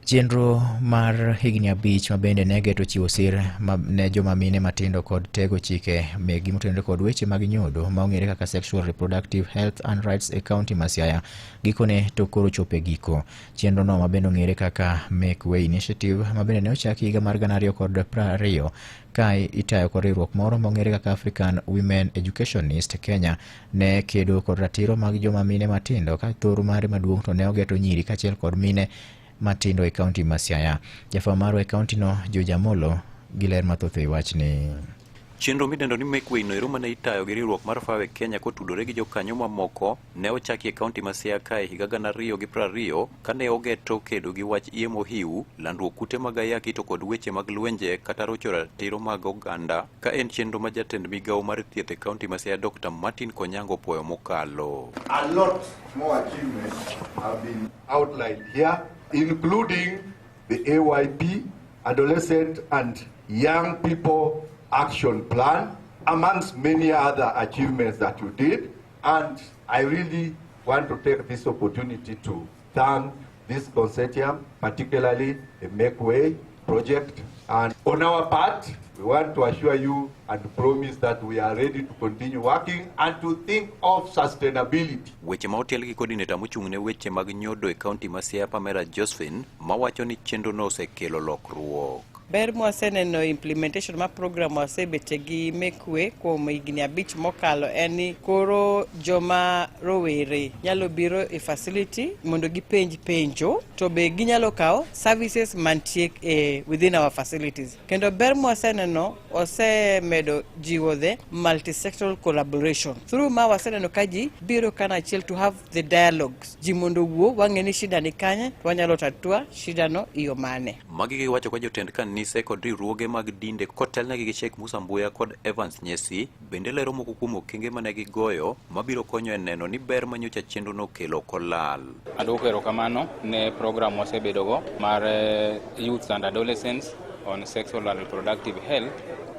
Chenro mar higni 5 mabende ne geto chiwo sir ne joma mine matindo kod tego chike megi motenore kod weche mag nyodo maong'ere kaka Sexual Reproductive Health and Rights e kaunti ma Siaya gikone to koro chope giko. Chenro no mabende ong'ere kaka Make Way Initiative mabende ne ochaki higa mar 2020 ka itayo kod riwruok moro maong'ere kaka African Women Educationist Kenya ne kedo kod ratiro mag joma mine matindo ka thoro mare maduong' to ne ogeto nyiri kachiel kod mine matindo e kaunti ma Siaya. Jafwambo marwa e kaunti no George Amolo gi ler mathoth e wachni. Chenro midendo ni Make Way no ero mane itayo gi riwruok mar FAWE Kenya kotudore gi jokanyo mamoko ne ochaki e kaunti ma Siaya kae higa 2020 kane ogeto kedo gi wach iemo hiu, landruok kute mag ayaki to kod weche mag lwenje kata rocho ratiro mag oganda ka en chenro ma jatend migawo mar thieth e kaunti ma Siaya Dr. Martin Konyango puoyo mokalo. A lot more achievements have been outlined here, including the AYP, Adolescent and Young People Action Plan, amongst many other achievements that you did. And I really want to take this opportunity to thank this consortium, particularly the Make Way project. And on our part, we want to assure you and promise that we are ready to continue working and to think of sustainability. Weche ma otel gi coordinator mochung'ne weche mag nyodo e kaunti ma Siaya Pamela Josephine mawacho ni chenro no osekelo lokruok. Ber mwaseneno implementation ma program wasebete gi Make Way kuom higni 5 mokalo en ni koro joma rowere nyalo biro e facility mondo gipenj penjo to be ginyalo kawo services mantie within our facilities. Kendo ber mwaseneno osemedo jiwo the multi-sectoral collaboration. Through ma waseneno ka ji biro kana achiel to have the dialogues. Ji mondo wuo wang'eni shida ni kanye to wanyalo tatua shida no iyo mane. Magi giwacho kwa jotend kanise kod riwruoge mag dinde kotelnegi gi Sheikh Musa Mbuya kod Evans Nyesi bende lero moko kuom okenge mane gigoyo mabiro konyo e neno ni ber manyocha chenro no kelo kolal. Adwoko erokamano ne program wasebedogo mar youth and adolescents on sexual and reproductive health.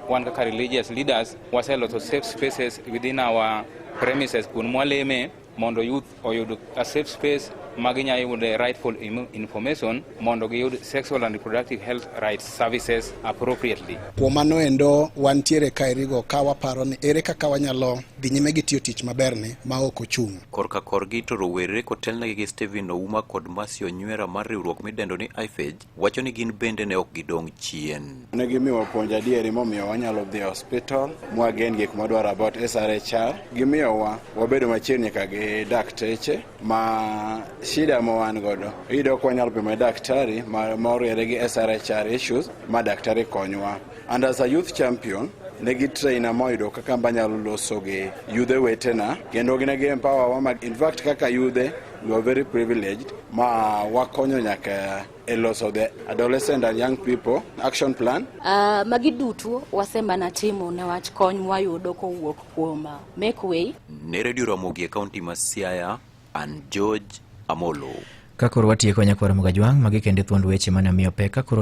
One kaka religious leaders waseloso safe spaces within our premises kun mwaleme mondo youth oyud a safe space maginya yude rightful information mondo giyud sexual and reproductive health rights services appropriately. Kuom mano endo wantiere kaerigo ka waparo ni ere kaka wanyalo dhi nyime gi tiyo tich maberni ma ok ochung'. Korka korgi to rowere kotelnegi gi Stephen Ouma kod Masio Nywera mar riwruok midendo ni IFEJ wacho ni gin bende ne ok gidong' chien. Ne gimiyo puonj adieri momiyo wanyalo dhi hospital mwagen gik madwaro about SRHR, gimiyowa wabedo machiegni ka gi dakteche ma shida mo wan godo iyudo ko wanyalo pimo daktari moriere gi SRHR issues ma daktari konywa. And as a youth champion negi trainer moyudo kaka banyalo loso gi yudhe wetena kendo ginegi empower wa in fact kaka yudhe we are very privileged ma wakonyo nyaka e loso the adolescent and young people action plan. Magi duto wasemana timo ne wach kony wayudo kowuok kuom Make Way. Ne Radio Ramogi e kaunti ma Siaya and George Amolo. Kakoro watieko nyakwara Mugajwang' magi kende thuond weche mana miyo peka koro